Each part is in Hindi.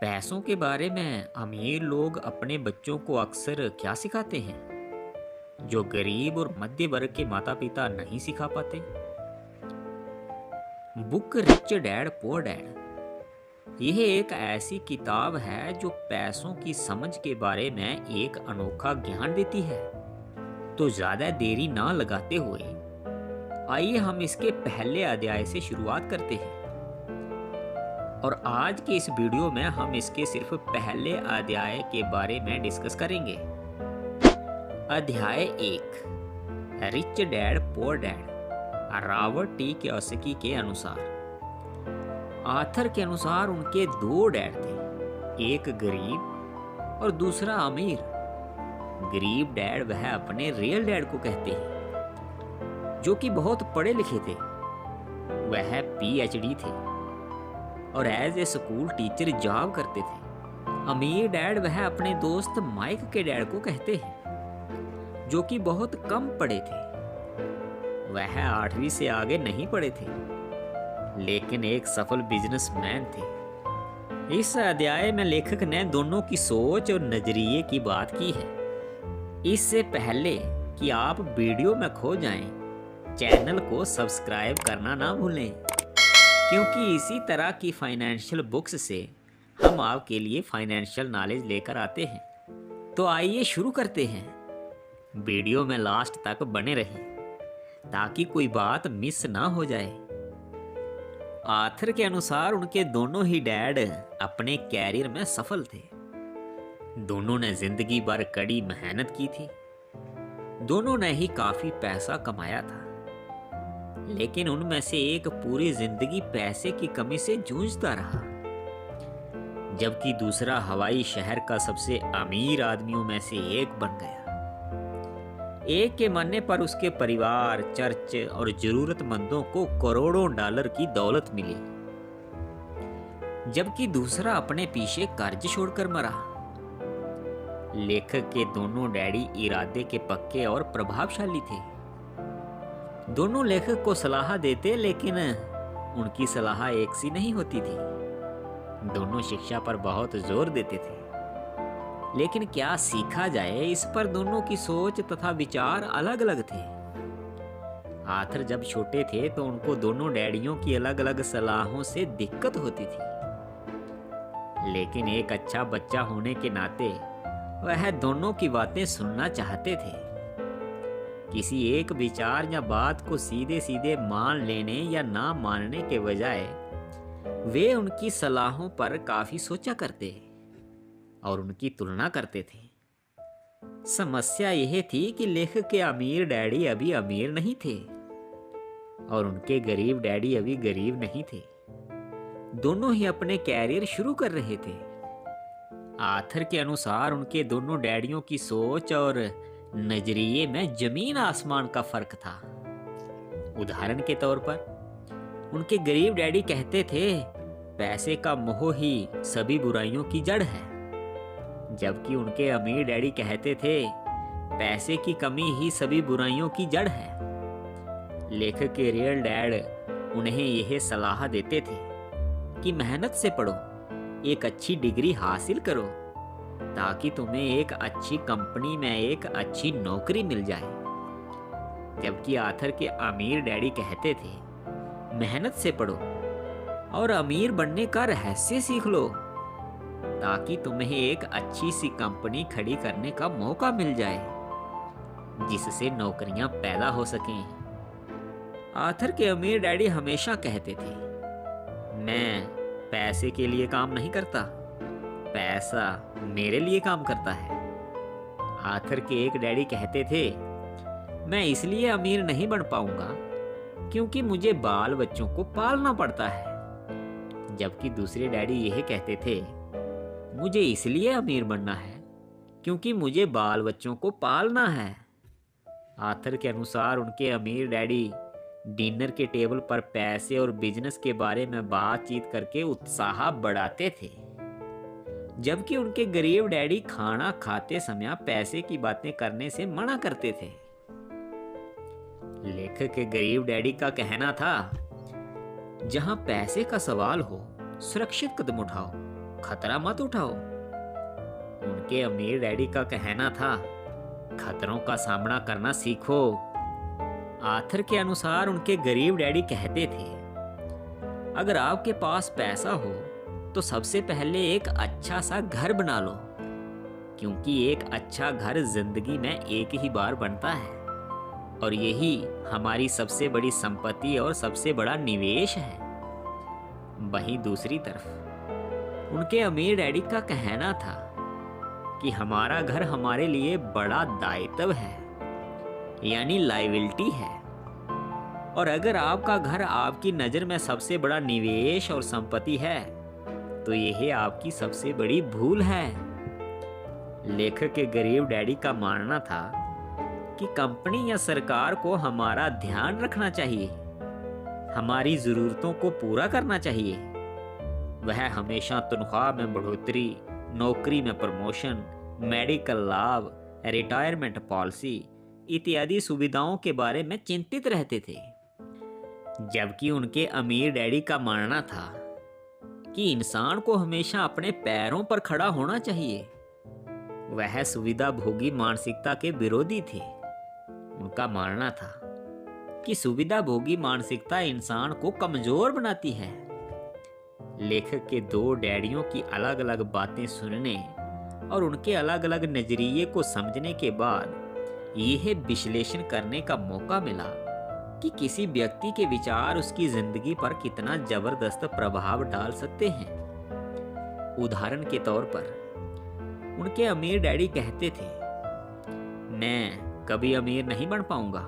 पैसों के बारे में अमीर लोग अपने बच्चों को अक्सर क्या सिखाते हैं जो गरीब और मध्य वर्ग के माता पिता नहीं सिखा पाते। Book rich dad poor dad यह एक ऐसी किताब है जो पैसों की समझ के बारे में एक अनोखा ज्ञान देती है। तो ज्यादा देरी ना लगाते हुए आइए हम इसके पहले अध्याय से शुरुआत करते हैं। और आज के इस वीडियो में हम इसके सिर्फ पहले अध्याय के बारे में डिस्कस करेंगे। अध्याय 1 rich dad poor dad Robert T Kiyosaki के अनुसार। आथर के अनुसार उनके दो डैड थे, एक गरीब और दूसरा अमीर। गरीब डैड वह अपने रियल डैड को कहते हैं जो कि बहुत पढ़े लिखे थे। वह पीएचडी थे और as a school teacher job करते थे। अमीर डैड वह अपने दोस्त माइक के डैड को कहते हैं जो कि बहुत कम पढ़े थे। वह 8वीं से आगे नहीं पढ़े थे लेकिन एक सफल बिजनेसमैन थे। इस अध्याय में लेखक ने दोनों की सोच और नजरिए की बात की है। इससे पहले कि आप वीडियो में खो जाएं, चैनल को सब्सक्राइब करना ना भूलें क्योंकि इसी तरह की फाइनेंशियल बुक्स से हम आपके लिए फाइनेंशियल नॉलेज लेकर आते हैं। तो आइए शुरू करते हैं। वीडियो में लास्ट तक बने रहें ताकि कोई बात मिस ना हो जाए। आथर के अनुसार उनके दोनों ही डैड अपने कैरियर में सफल थे। दोनों ने जिंदगी भर कड़ी मेहनत की थी। दोनों ने ही काफी पैसा कमाया था, लेकिन उनमें से एक पूरी जिंदगी पैसे की कमी से जूझता रहा, जबकि दूसरा हवाई शहर का सबसे अमीर आदमियों में से एक बन गया। एक के मरने पर उसके परिवार, चर्च और जरूरतमंदों को करोड़ों डॉलर की दौलत मिली, जबकि दूसरा अपने पीछे कर्ज छोड़कर मरा। लेखक के दोनों डैडी इरादे के पक्के और प्रभावशाली थे। दोनों लेखक को सलाह देते, लेकिन उनकी सलाह एक सी नहीं होती थी। दोनों शिक्षा पर बहुत जोर देते थे, लेकिन क्या सीखा जाए इस पर दोनों की सोच तथा विचार अलग अलग थे। आथर जब छोटे थे तो उनको दोनों डैडियों की अलग अलग सलाहों से दिक्कत होती थी, लेकिन एक अच्छा बच्चा होने के नाते वह दोनों की बातें सुनना चाहते थे। किसी एक विचार या बात को सीधे सीधे मान लेने या ना मानने के बजाय वे उनकी सलाहों पर काफी सोचा करते और उनकी तुलना करते थे। समस्या यह थी कि लेखक के अमीर डैडी अभी अमीर नहीं थे और उनके गरीब डैडी अभी गरीब नहीं थे। दोनों ही अपने कैरियर शुरू कर रहे थे। आथर के अनुसार उनके दोनों डैडियों की सोच और नजरिए में जमीन आसमान का फर्क था। उदाहरण के तौर पर उनके गरीब डैडी कहते थे पैसे का मोह ही सभी बुराइयों की जड़ है, जबकि उनके अमीर डैडी कहते थे पैसे की कमी ही सभी बुराइयों की जड़ है। लेखक के रियल डैड उन्हें यह सलाह देते थे कि मेहनत से पढ़ो, एक अच्छी डिग्री हासिल करो ताकि तुम्हें एक अच्छी कंपनी में एक अच्छी नौकरी मिल जाए, जबकि आथर के अमीर डैडी कहते थे मेहनत से पढ़ो और अमीर बनने का रहस्य सीख लो ताकि तुम्हें एक अच्छी सी कंपनी खड़ी करने का मौका मिल जाए जिससे नौकरियां पैदा हो सकें। आथर के अमीर डैडी हमेशा कहते थे मैं पैसे के लिए काम नहीं करता, पैसा मेरे लिए काम करता है। आथर के एक डैडी कहते थे मैं इसलिए अमीर नहीं बन पाऊंगा क्योंकि मुझे बाल बच्चों को पालना पड़ता है, जबकि दूसरे डैडी यह कहते थे मुझे इसलिए अमीर बनना है क्योंकि मुझे बाल बच्चों को पालना है। आथर के अनुसार उनके अमीर डैडी डिनर के टेबल पर पैसे और बिजनेस के बारे में बातचीत करके उत्साह बढ़ाते थे, जबकि उनके गरीब डैडी खाना खाते समय पैसे की बातें करने से मना करते थे। लेखक के गरीब डैडी का कहना था जहां पैसे का सवाल हो सुरक्षित कदम उठाओ, खतरा मत उठाओ। उनके अमीर डैडी का कहना था, खतरों का सामना करना सीखो। आर्थर के अनुसार उनके गरीब डैडी कहते थे, अगर आपके पास पैसा हो तो सबसे पहले एक अच्छा सा घर बना लो, क्योंकि एक अच्छा घर जिंदगी में एक ही बार बनता है और यही हमारी सबसे बड़ी संपत्ति और सबसे बड़ा निवेश है। वहीं दूसरी तरफ उनके अमीर डैडी का कहना था कि हमारा घर हमारे लिए बड़ा दायित्व है, यानी लायबिलिटी है, और अगर आपका घर आपकी नज़र में सबसे बड़ा निवेश और संपत्ति है तो यह आपकी सबसे बड़ी भूल है। लेखक के गरीब डैडी का मानना था कि कंपनी या सरकार को हमारा ध्यान रखना चाहिए, हमारी ज़रूरतों को पूरा करना चाहिए। वह हमेशा तनख्वाह में बढ़ोतरी, नौकरी में प्रमोशन, मेडिकल लाभ, रिटायरमेंट पॉलिसी इत्यादि सुविधाओं के बारे में चिंतित रहते थे, जबकि उनके अमीर डैडी का मानना था कि इंसान को हमेशा अपने पैरों पर खड़ा होना चाहिए। वह सुविधा भोगी मानसिकता के विरोधी थे। उनका मानना था कि सुविधा भोगी मानसिकता इंसान को कमजोर बनाती है। लेखक के दो डैडियों की अलग अलग बातें सुनने और उनके अलग अलग नजरिए को समझने के बाद यह विश्लेषण करने का मौका मिला कि किसी व्यक्ति के विचार उसकी जिंदगी पर कितना जबरदस्त प्रभाव डाल सकते हैं। उदाहरण के तौर पर उनके अमीर डैडी कहते थे, मैं कभी अमीर नहीं बन पाऊंगा,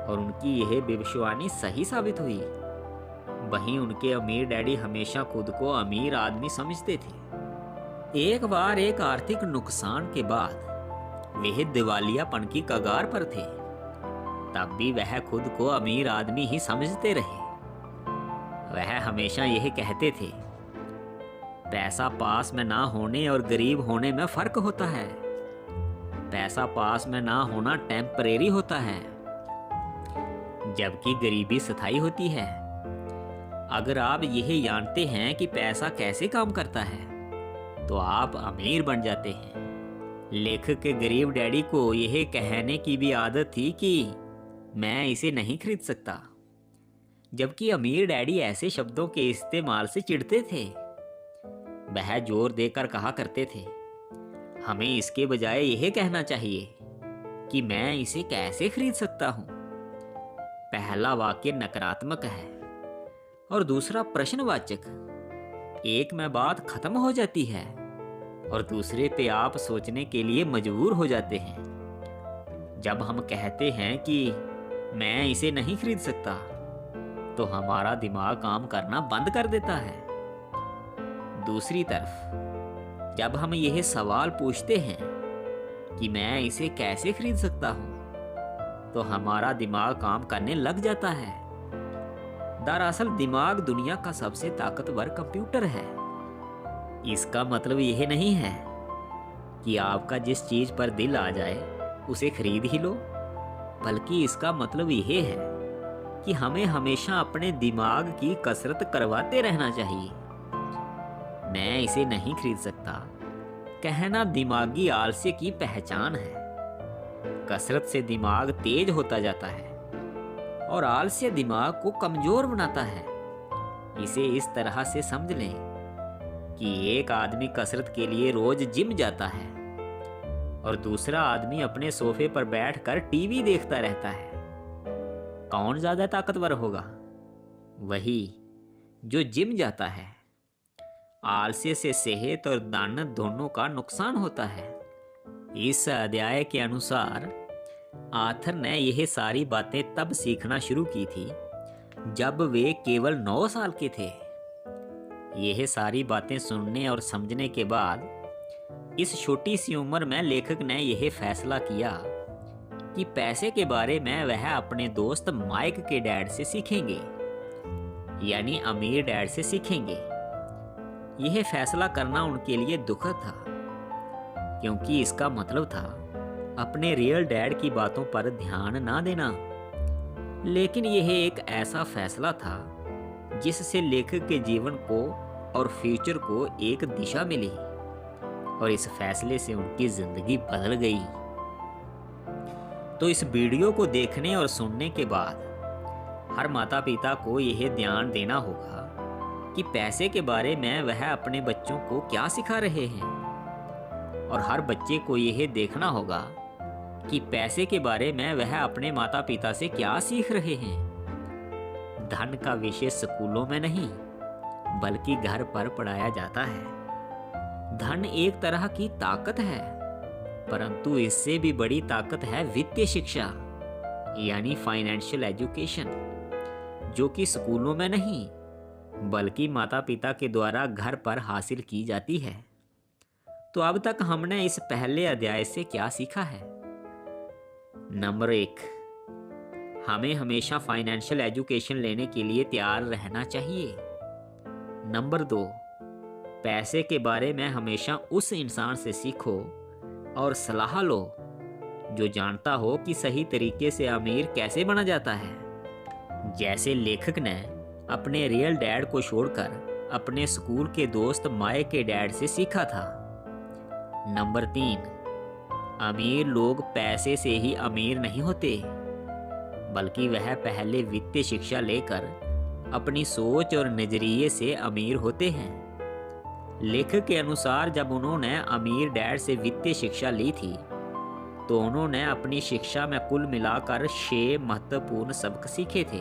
और उनकी यह भविष्यवाणी सही साबित हुई। वहीं उनके अमीर डैडी हमेशा खुद को अमीर आदमी समझते थे। एक बार एक आर्थिक नुकसान के बाद वह दिवालियापन की कगार पर थे, तब भी वह खुद को अमीर आदमी ही समझते रहे। वह हमेशा यह कहते थे, पैसा पास में ना होने और गरीब होने में फर्क होता है। पैसा पास में ना होना टेम्परेरी होता है, जबकि गरीबी स्थायी होती है। अगर आप यह जानते हैं कि पैसा कैसे काम करता है तो आप अमीर बन जाते हैं। लेखक के गरीब डैडी को यह कहने की भी आदत थी कि मैं इसे नहीं खरीद सकता, जबकि अमीर डैडी ऐसे शब्दों के इस्तेमाल से चिढ़ते थे। वह जोर देकर कहा करते थे, हमें इसके बजाय यह कहना चाहिए कि मैं इसे कैसे खरीद सकता हूं। पहला वाक्य नकारात्मक है और दूसरा प्रश्नवाचक। एक में बात खत्म हो जाती है और दूसरे पे आप सोचने के लिए मजबूर हो जाते हैं। जब हम कहते हैं कि मैं इसे नहीं खरीद सकता तो हमारा दिमाग काम करना बंद कर देता है। दूसरी तरफ जब हम यह सवाल पूछते हैं कि मैं इसे कैसे खरीद सकता हूं तो हमारा दिमाग काम करने लग जाता है। दरअसल दिमाग दुनिया का सबसे ताकतवर कंप्यूटर है। इसका मतलब यह नहीं है कि आपका जिस चीज पर दिल आ जाए उसे खरीद ही लो, बल्कि इसका मतलब यह है कि हमें हमेशा अपने दिमाग की कसरत करवाते रहना चाहिए। मैं इसे नहीं खरीद सकता कहना दिमागी आलस्य की पहचान है। कसरत से दिमाग तेज होता जाता है और आलस्य दिमाग को कमजोर बनाता है। इसे इस तरह से समझ लें कि एक आदमी कसरत के लिए रोज जिम जाता है और दूसरा आदमी अपने सोफे पर बैठकर टीवी देखता रहता है। कौन ज्यादा ताकतवर होगा? वही जो जिम जाता है। आलस्य से सेहत और दानत दोनों का नुकसान होता है। इस अध्याय के अनुसार आर्थर ने यह सारी बातें तब सीखना शुरू की थी जब वे केवल 9 साल के थे। यह सारी बातें सुनने और समझने के बाद इस छोटी सी उम्र में लेखक ने यह फैसला किया कि पैसे के बारे में वह अपने दोस्त माइक के डैड से सीखेंगे, यानी अमीर डैड से सीखेंगे। यह फैसला करना उनके लिए दुखद था, क्योंकि इसका मतलब था अपने रियल डैड की बातों पर ध्यान ना देना। लेकिन यह एक ऐसा फैसला था जिससे लेखक के जीवन को और फ्यूचर को एक दिशा मिली और इस फैसले से उनकी जिंदगी बदल गई। तो इस वीडियो को देखने और सुनने के बाद हर माता पिता को यह ध्यान देना होगा कि पैसे के बारे में वह अपने बच्चों को क्या सिखा रहे हैं, और हर बच्चे को यह देखना होगा कि पैसे के बारे में वह अपने माता पिता से क्या सीख रहे हैं। धन का विषय स्कूलों में नहीं बल्कि घर पर पढ़ाया जाता है। धन एक तरह की ताकत है, परंतु इससे भी बड़ी ताकत है वित्तीय शिक्षा यानी फाइनेंशियल एजुकेशन, जो कि स्कूलों में नहीं बल्कि माता पिता के द्वारा घर पर हासिल की जाती है। तो अब तक हमने इस पहले अध्याय से क्या सीखा है? नंबर 1, हमें हमेशा फाइनेंशियल एजुकेशन लेने के लिए तैयार रहना चाहिए। नंबर 2, पैसे के बारे में हमेशा उस इंसान से सीखो और सलाह लो जो जानता हो कि सही तरीके से अमीर कैसे बना जाता है। जैसे लेखक ने अपने रियल डैड को छोड़कर अपने स्कूल के दोस्त माए के डैड से सीखा था। नंबर 3, अमीर लोग पैसे से ही अमीर नहीं होते, बल्कि वह पहले वित्तीय शिक्षा लेकर अपनी सोच और नजरिए से अमीर होते हैं। लेखक के अनुसार जब उन्होंने अमीर डैड से वित्तीय शिक्षा ली थी तो उन्होंने अपनी शिक्षा में कुल मिलाकर 6 महत्वपूर्ण सबक सीखे थे,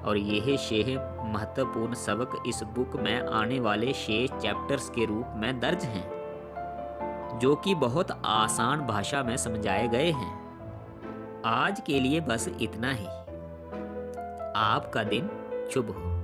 और यह 6 महत्वपूर्ण सबक इस बुक में आने वाले 6 चैप्टर्स के रूप में दर्ज हैं, जो कि बहुत आसान भाषा में समझाए गए हैं। आज के लिए बस इतना ही। आपका दिन शुभ हो।